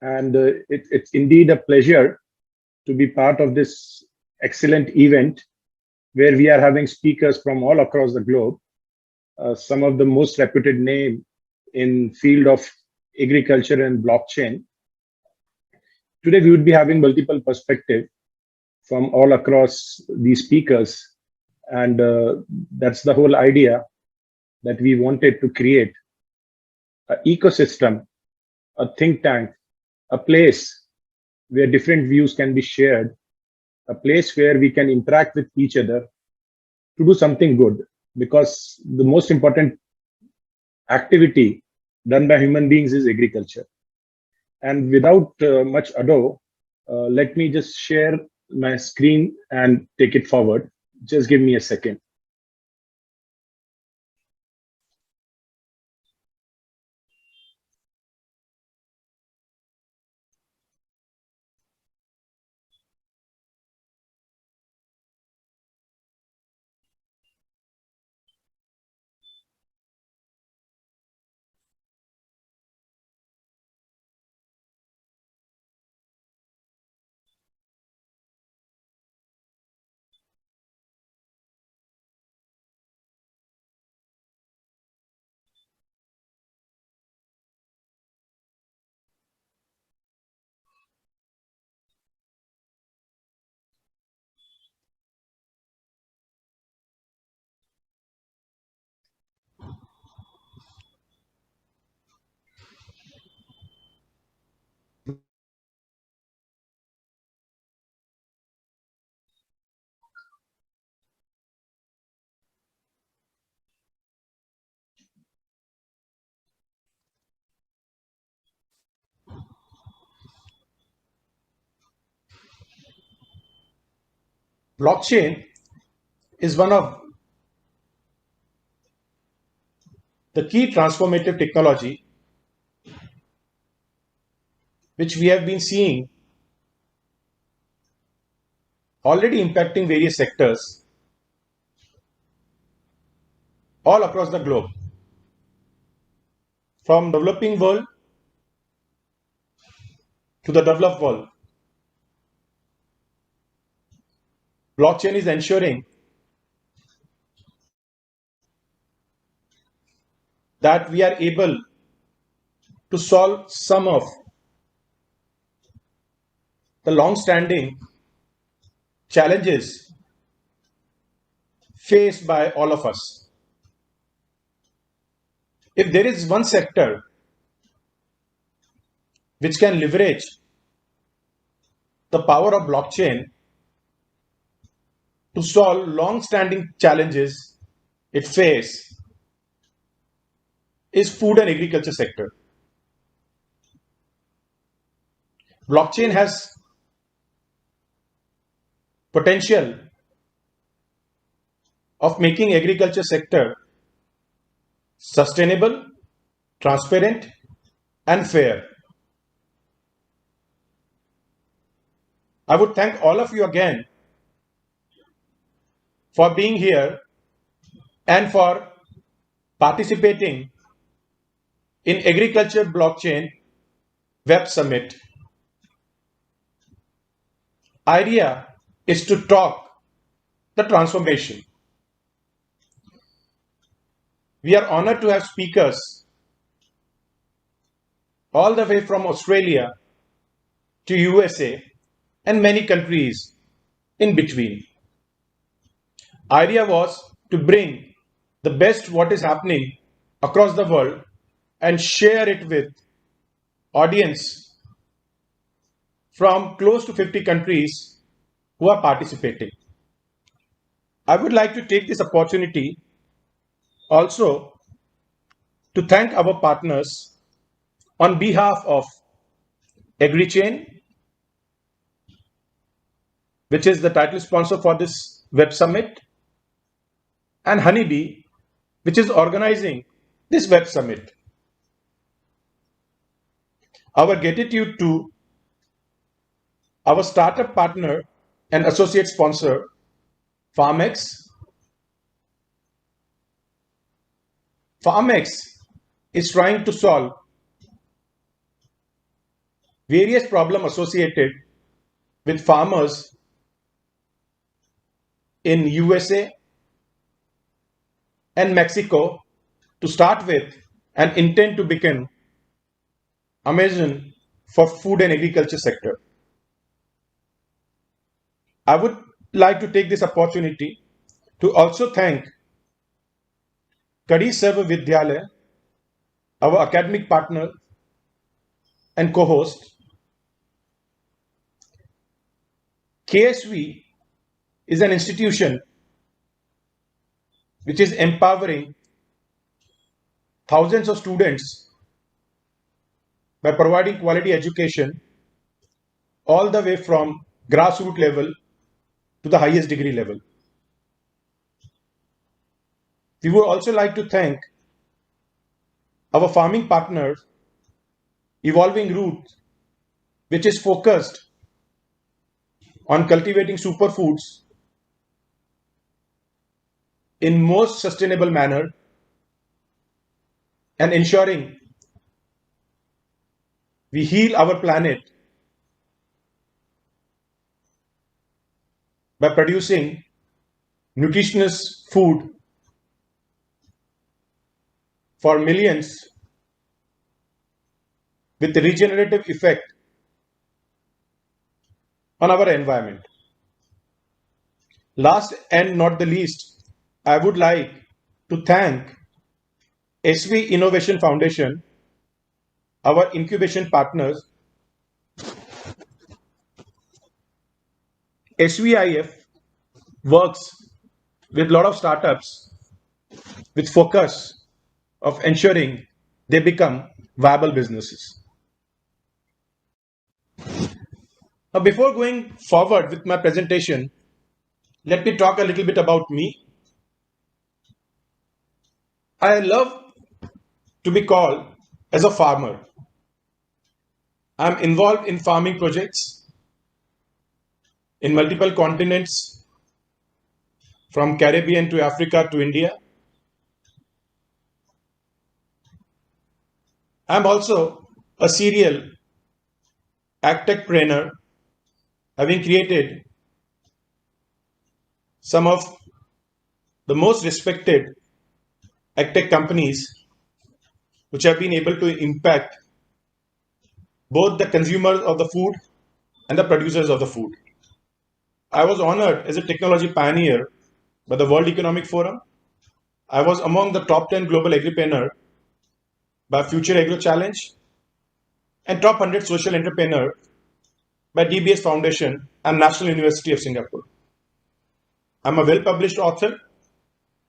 And it's indeed a pleasure to be part of this excellent event where we are having speakers from all across the globe, some of the most reputed name in field of agriculture and blockchain. Today, we would be having multiple perspective from all across these speakers. And that's the whole idea that we wanted to create an ecosystem, a think tank, a place where different views can be shared, a place where we can interact with each other to do something good. Because the most important activity done by human beings is agriculture. And without much ado, let me just share my screen and take it forward. Just give me a second. Blockchain is one of the key transformative technology which we have been seeing already impacting various sectors all across the globe, from developing world to the developed world. Blockchain is ensuring that we are able to solve some of the long-standing challenges faced by all of us. If there is one sector which can leverage the power of blockchain to solve long-standing challenges it faces, is food and agriculture sector. Blockchain has potential of making agriculture sector sustainable, transparent, and fair. I would thank all of you again for being here and for participating in Agriculture Blockchain Web Summit. Idea is to talk the transformation. We are honored to have speakers all the way from Australia to USA and many countries in between. Idea was to bring the best what is happening across the world and share it with audience from close to 50 countries who are participating. I would like to take this opportunity also to thank our partners on behalf of AgriChain, which is the title sponsor for this web summit, and Honeybee, which is organizing this web summit. Our gratitude to our startup partner and associate sponsor, FarmX. FarmX is trying to solve various problems associated with farmers in USA and Mexico to start with, and intend to become Amazon for food and agriculture sector. I would like to take this opportunity to also thank Kadi Sarva Vidyalaya, our academic partner and co-host. KSV is an institution which is empowering thousands of students by providing quality education all the way from grassroots level to the highest degree level. We would also like to thank our farming partner, Evolving Roots, which is focused on cultivating superfoods in most sustainable manner and ensuring we heal our planet by producing nutritious food for millions with a regenerative effect on our environment. Last and not the least, I would like to thank SV Innovation Foundation, our incubation partners. SVIF works with a lot of startups with focus of ensuring they become viable businesses. Now, before going forward with my presentation, let me talk a little bit about me. I love to be called as a farmer. I'm involved in farming projects in multiple continents, from Caribbean to Africa to India. I'm also a serial agtechpreneur, having created some of the most respected agtech companies which have been able to impact both the consumers of the food and the producers of the food. I was honored as a technology pioneer by the World Economic Forum. I was among the top 10 global agripreneur by Future Agro Challenge and top 100 social entrepreneur by DBS Foundation and National University of Singapore. I'm a well-published author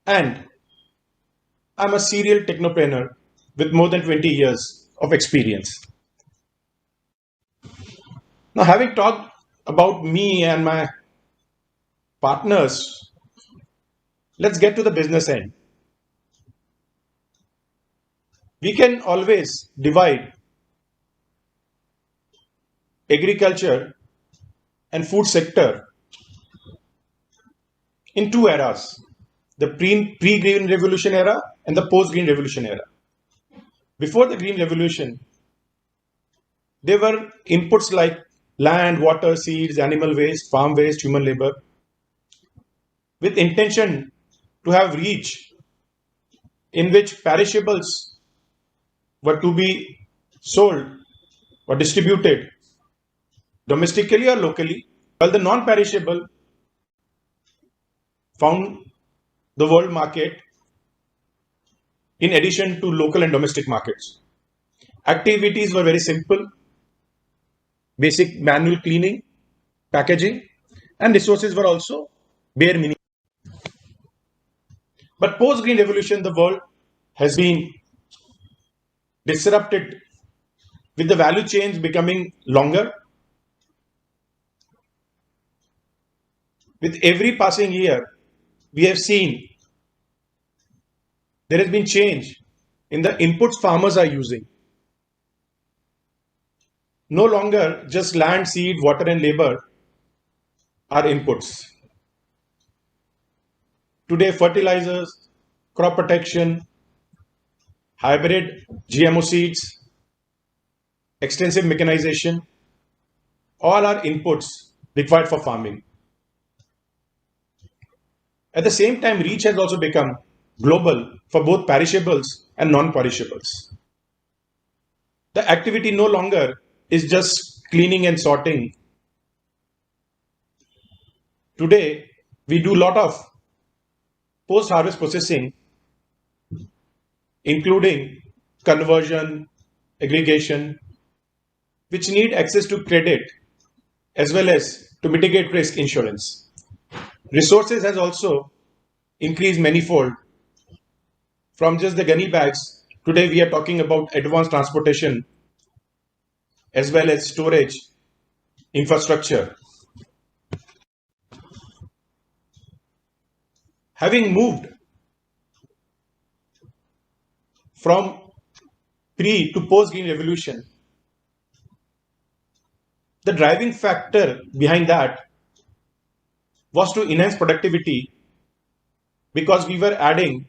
and I'm a serial technopreneur with more than 20 years of experience. Now, having talked about me and my partners, let's get to the business end. We can always divide agriculture and food sector in two eras, the pre-Green Revolution era and the post-Green Revolution era. Before the Green Revolution, there were inputs like land, water, seeds, animal waste, farm waste, human labor, with intention to have reach in which perishables were to be sold or distributed domestically or locally, while the non-perishable found the world market in addition to local and domestic markets. Activities were very simple: basic manual cleaning, packaging, and resources were also bare minimum. But post-Green Revolution, the world has been disrupted with the value chains becoming longer. With every passing year, we have seen there has been change in the inputs farmers are using. No longer just land, seed, water, and labor are inputs. Today, fertilizers, crop protection, hybrid GMO seeds, extensive mechanization, all are inputs required for farming. At the same time, reach has also become global for both perishables and non-perishables. The activity no longer is just cleaning and sorting. Today, we do a lot of post-harvest processing, including conversion, aggregation, which need access to credit as well as to mitigate risk insurance. Resources has also increased manifold. From just the gunny bags, today we are talking about advanced transportation as well as storage infrastructure. Having moved from pre to post green revolution, the driving factor behind that was to enhance productivity because we were adding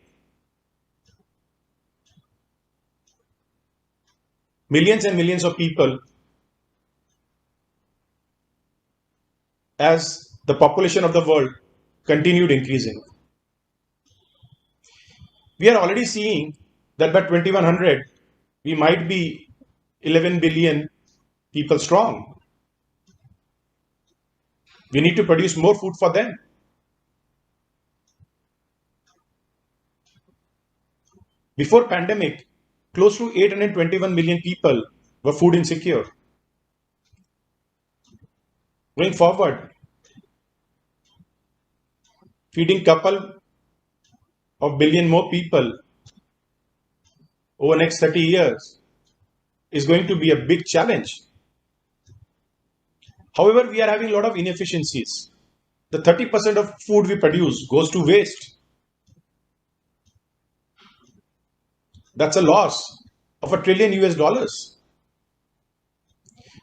millions and millions of people as the population of the world continued increasing. We are already seeing that by 2100, we might be 11 billion people strong. We need to produce more food for them. Before pandemic, close to 821 million people were food insecure. Going forward, feeding couple of billion more people over next 30 years is going to be a big challenge. However, we are having a lot of inefficiencies. The 30% of food we produce goes to waste. That's a loss of $1 trillion US.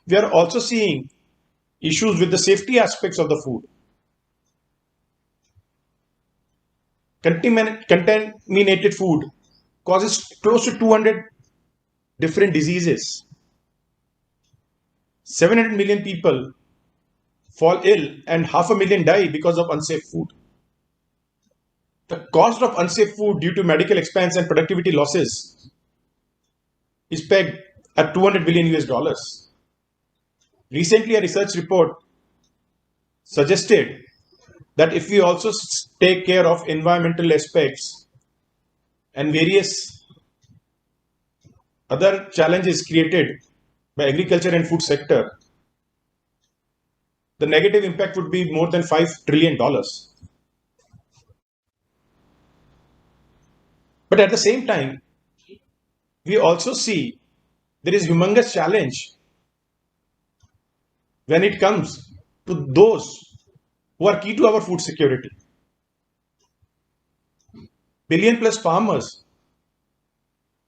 We are also seeing issues with the safety aspects of the food. Contaminated food causes close to 200 different diseases. 700 million people fall ill and 500,000 die because of unsafe food. The cost of unsafe food due to medical expense and productivity losses is pegged at $200 billion US. Recently, a research report suggested that if we also take care of environmental aspects and various other challenges created by agriculture and food sector, the negative impact would be more than $5 trillion. But at the same time, we also see there is humongous challenge when it comes to those who are key to our food security. Billion plus farmers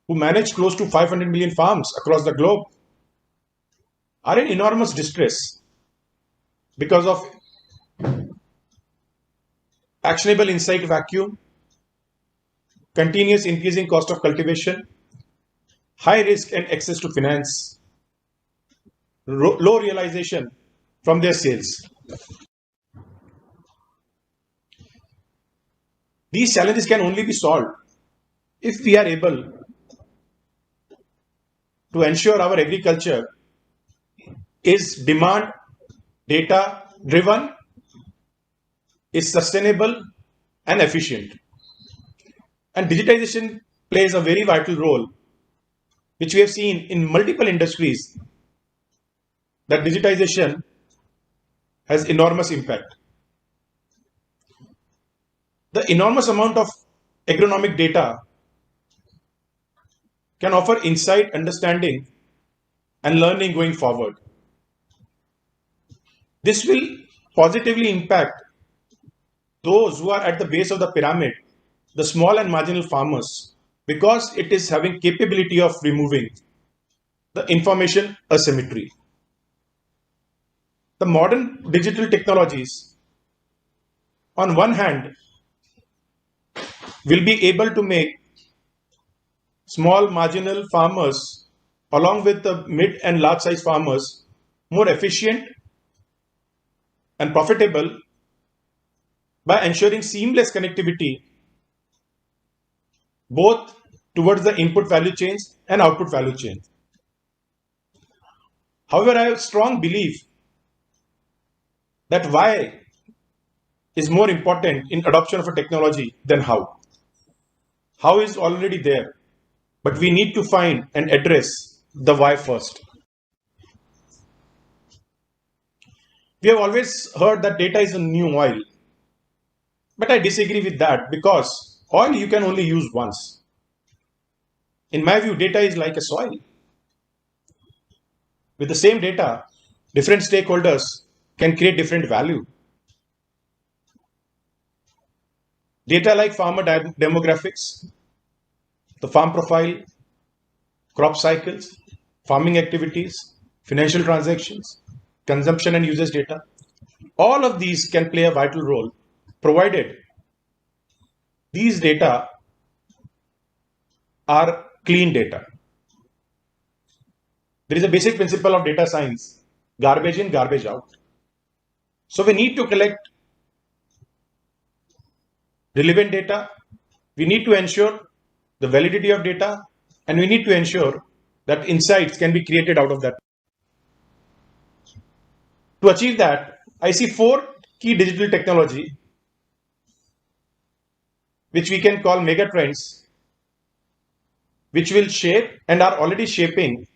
who manage close to 500 million farms across the globe are in enormous distress because of actionable insight vacuum, continuous increasing cost of cultivation, high risk and access to finance, low realization from their sales. These challenges can only be solved if we are able to ensure our agriculture is demand data driven, is sustainable and efficient. And digitization plays a very vital role, which we have seen in multiple industries, that digitization has enormous impact. The enormous amount of agronomic data can offer insight, understanding, and learning going forward. This will positively impact those who are at the base of the pyramid, the small and marginal farmers, because it is having capability of removing the information asymmetry. The modern digital technologies, on one hand, will be able to make small marginal farmers along with the mid and large size farmers more efficient and profitable by ensuring seamless connectivity both towards the input value chains and output value chains. However, I have strong belief that why is more important in adoption of a technology than how. How is already there, but we need to find and address the why first. We have always heard that data is a new oil, but I disagree with that because oil you can only use once. In my view, data is like a soil. With the same data, different stakeholders can create different value. Data like farmer demographics, the farm profile, crop cycles, farming activities, financial transactions, consumption and usage data. All of these can play a vital role provided these data are clean data. There is a basic principle of data science, garbage in, garbage out. So we need to collect relevant data. We need to ensure the validity of data, and we need to ensure that insights can be created out of that. To achieve that, I see 4 key digital technology which we can call mega trends, which will shape and are already shaping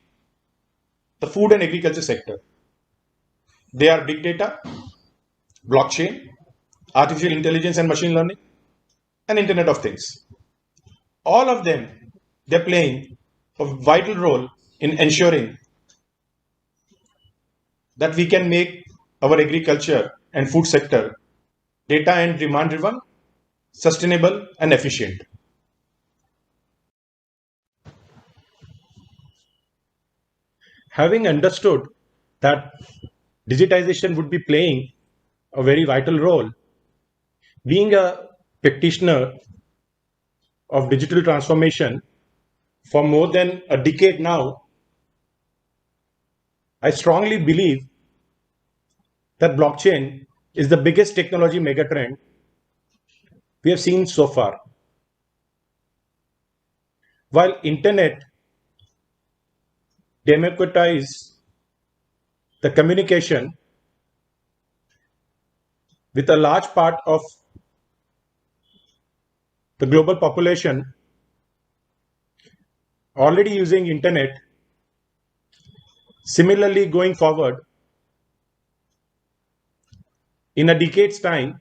the food and agriculture sector. They are big data, blockchain, artificial intelligence and machine learning, and Internet of Things. All of them, they're playing a vital role in ensuring that we can make our agriculture and food sector data and demand driven, sustainable and efficient. Having understood that digitization would be playing a very vital role, being a practitioner of digital transformation for more than a decade now, I strongly believe that blockchain is the biggest technology megatrend we have seen so far. While internet democratized the communication with a large part of the global population already using internet, similarly going forward, in a decade's time,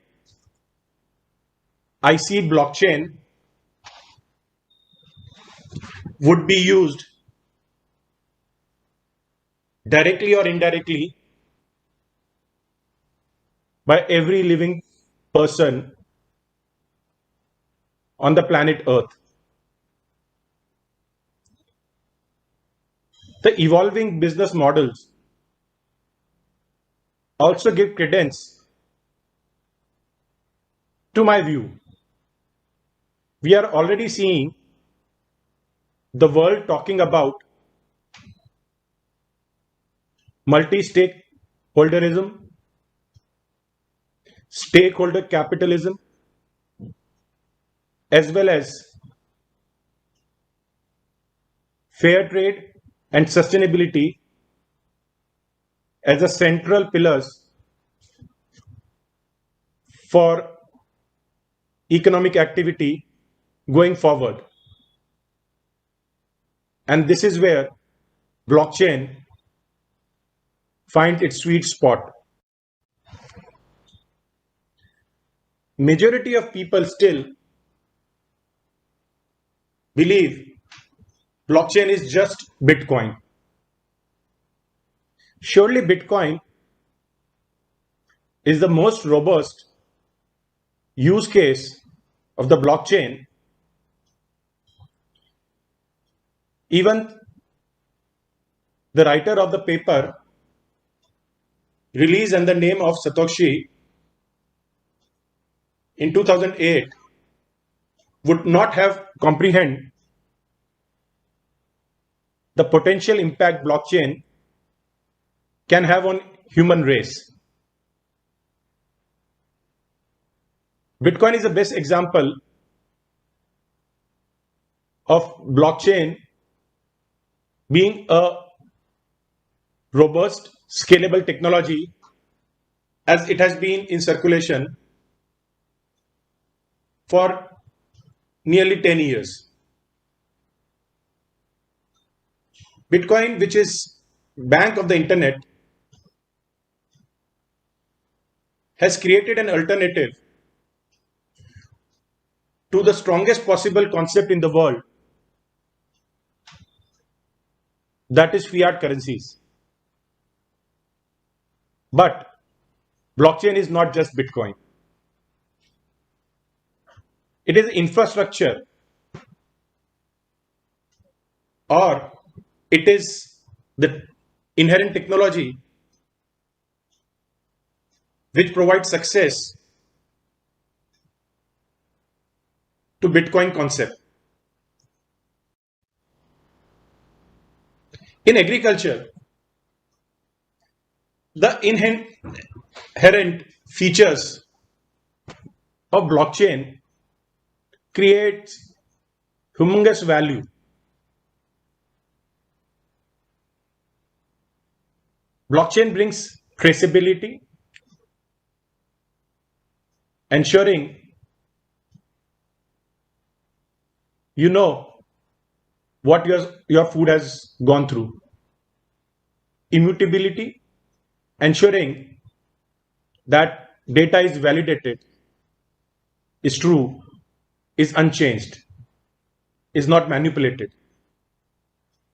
I see blockchain would be used directly or indirectly by every living person on the planet Earth. The evolving business models also give credence to my view. We are already seeing the world talking about multi-stakeholderism, stakeholder capitalism, as well as fair trade and sustainability as the central pillars for economic activity going forward. And this is where blockchain finds its sweet spot. Majority of people still believe blockchain is just Bitcoin. Surely Bitcoin is the most robust use case of the blockchain. Even the writer of the paper released under the name of Satoshi in 2008 would not have comprehend the potential impact blockchain can have on human race. Bitcoin is the best example of blockchain being a robust, scalable technology, as it has been in circulation for nearly 10 years. Bitcoin, which is bank of the internet, has created an alternative to the strongest possible concept in the world, that is fiat currencies. But blockchain is not just Bitcoin. It is infrastructure, or it is the inherent technology which provides success to Bitcoin concept. In agriculture, the inherent features of blockchain creates humongous value. Blockchain brings traceability, ensuring you know what your food has gone through. Immutability, ensuring that data is validated, is true, is unchanged, is not manipulated.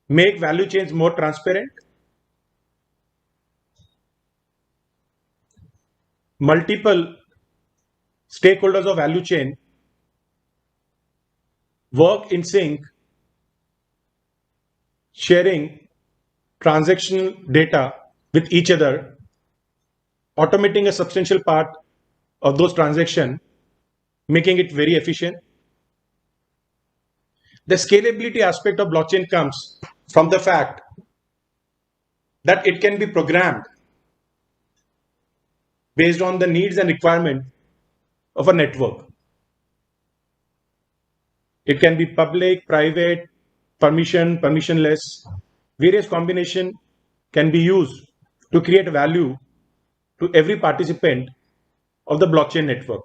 Make value chains more transparent. Multiple stakeholders of value chain work in sync, sharing transactional data with each other, automating a substantial part of those transactions, making it very efficient. The scalability aspect of blockchain comes from the fact that it can be programmed based on the needs and requirement of a network. It can be public, private, permissionless. Various combinations can be used to create value to every participant of the blockchain network.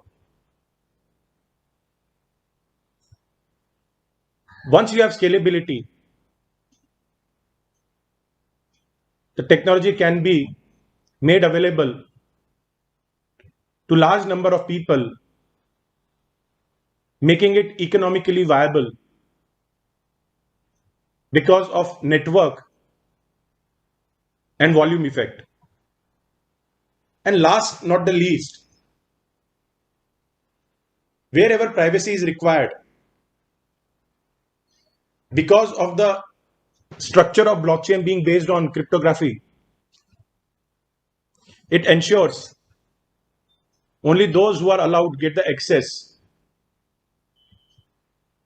Once you have scalability, the technology can be made available to large number of people, making it economically viable because of network and volume effect. And last not the least, wherever privacy is required, because of the structure of blockchain being based on cryptography, it ensures only those who are allowed get the access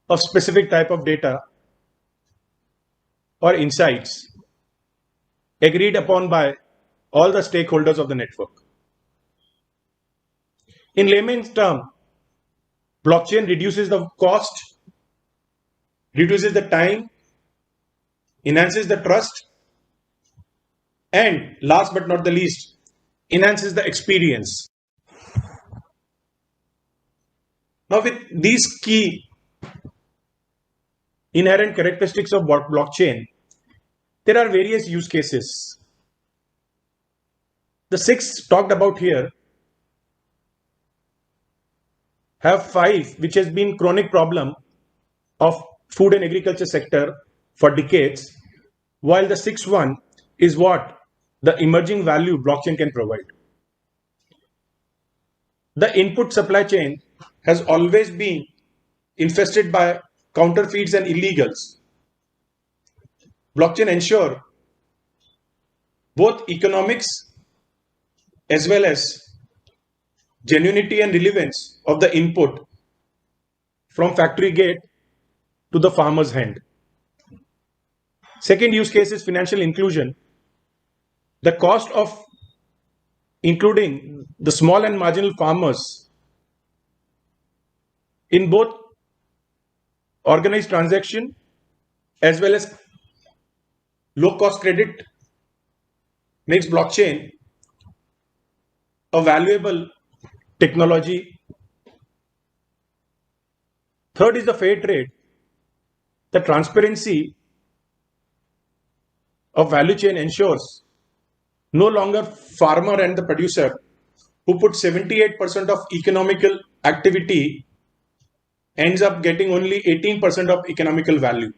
of specific type of data or insights agreed upon by all the stakeholders of the network. In layman's term, blockchain reduces the cost, reduces the time, enhances the trust, and last but not the least, enhances the experience. Now, with these key inherent characteristics of blockchain, there are various use cases. The 6 talked about here have 5 which has been chronic problem of food and agriculture sector for decades, while the 6th one is what the emerging value blockchain can provide. The input supply chain has always been infested by counterfeits and illegals. Blockchain ensure both economics as well as genuinity and relevance of the input from factory gate to the farmer's hand. Second use case is financial inclusion. The cost of including the small and marginal farmers in both organized transaction as well as low-cost credit makes blockchain a valuable technology. Third is the fair trade. The transparency of value chain ensures no longer farmer and the producer who put 78% of economical activity ends up getting only 18% of economical value.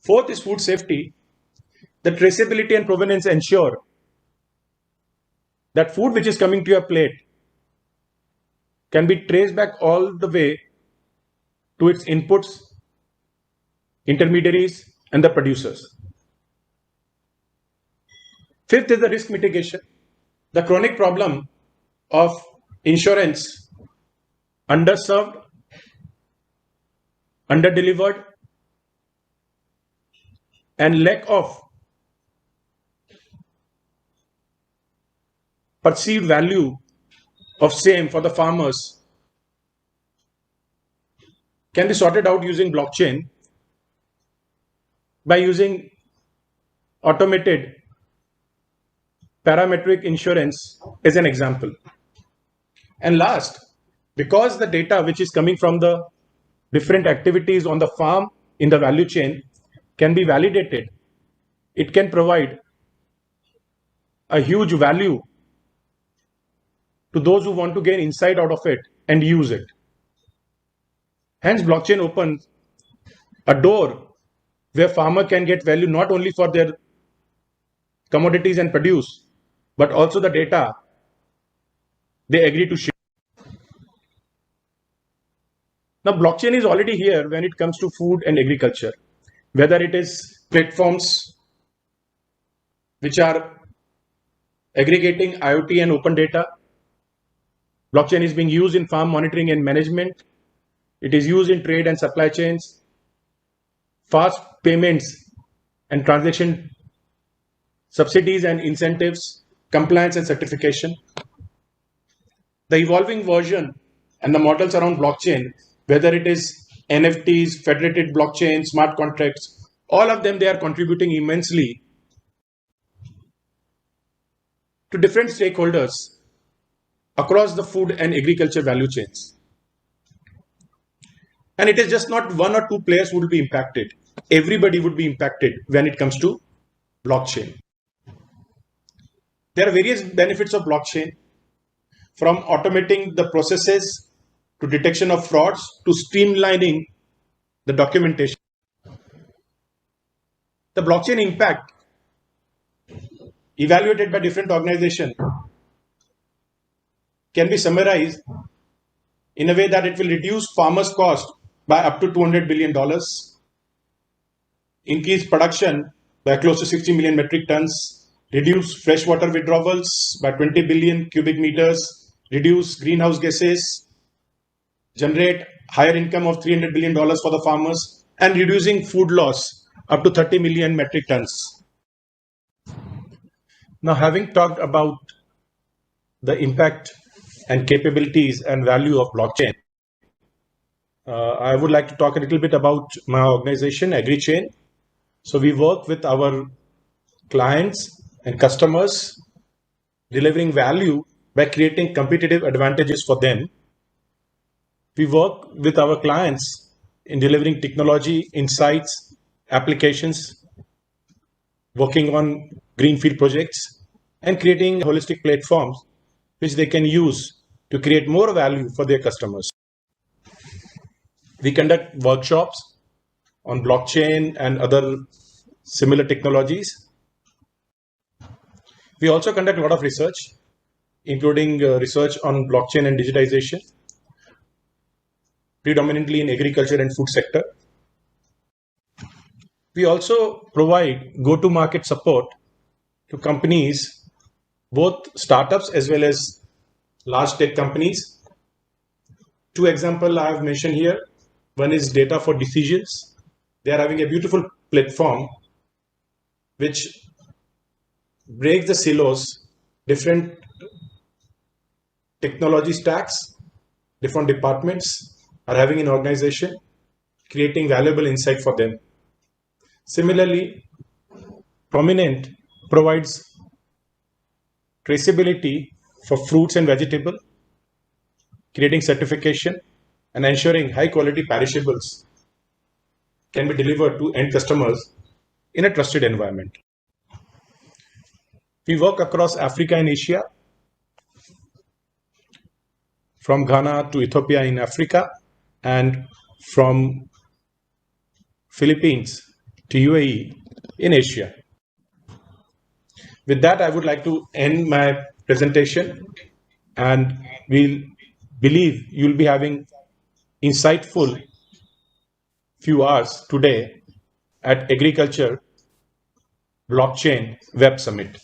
Fourth is food safety. The traceability and provenance ensure that food which is coming to your plate can be traced back all the way to its inputs, intermediaries, and the producers. Fifth is the risk mitigation. The chronic problem of insurance, underserved, underdelivered, and lack of perceived value of same for the farmers can be sorted out using blockchain by using automated parametric insurance as an example. And last, because the data which is coming from the different activities on the farm in the value chain can be validated, it can provide a huge value to those who want to gain insight out of it and use it. Hence, blockchain opens a door where farmer can get value not only for their commodities and produce, but also the data they agree to share. Now, blockchain is already here when it comes to food and agriculture, whether it is platforms which are aggregating IoT and open data. Blockchain is being used in farm monitoring and management. It is used in trade and supply chains, fast payments and transaction, subsidies and incentives, compliance and certification. The evolving version and the models around blockchain, whether it is NFTs, federated blockchain, smart contracts, all of them, they are contributing immensely to different stakeholders across the food and agriculture value chains. And it is just not one or two players who will be impacted. Everybody would be impacted when it comes to blockchain. There are various benefits of blockchain, from automating the processes to detection of frauds to streamlining the documentation. The blockchain impact evaluated by different organizations can be summarized in a way that it will reduce farmers' cost by up to $200 billion, increase production by close to 60 million metric tons, reduce freshwater withdrawals by 20 billion cubic meters, reduce greenhouse gases, generate higher income of $300 billion for the farmers, and reducing food loss up to 30 million metric tons. Now, having talked about the impact and capabilities and value of blockchain, I would like to talk a little bit about my organization, AgriChain. So we work with our clients and customers, delivering value by creating competitive advantages for them. We work with our clients in delivering technology, insights, applications, working on greenfield projects, and creating holistic platforms which they can use to create more value for their customers. We conduct workshops on blockchain and other similar technologies. We also conduct a lot of research, including research on blockchain and digitization, predominantly in agriculture and food sector. We also provide go-to-market support to companies, both startups as well as large tech companies. Two examples I have mentioned here. One is Data for Decisions. They are having a beautiful platform which breaks the silos, different technology stacks, different departments are having an organization, creating valuable insight for them. Similarly, Prominent provides traceability for fruits and vegetables, creating certification and ensuring high quality perishables can be delivered to end customers in a trusted environment. We work across Africa and Asia, from Ghana to Ethiopia in Africa, and from Philippines to UAE in Asia. With that, I would like to end my presentation, and we'll believe you'll be having insightful few hours today at Agriculture Blockchain Web Summit.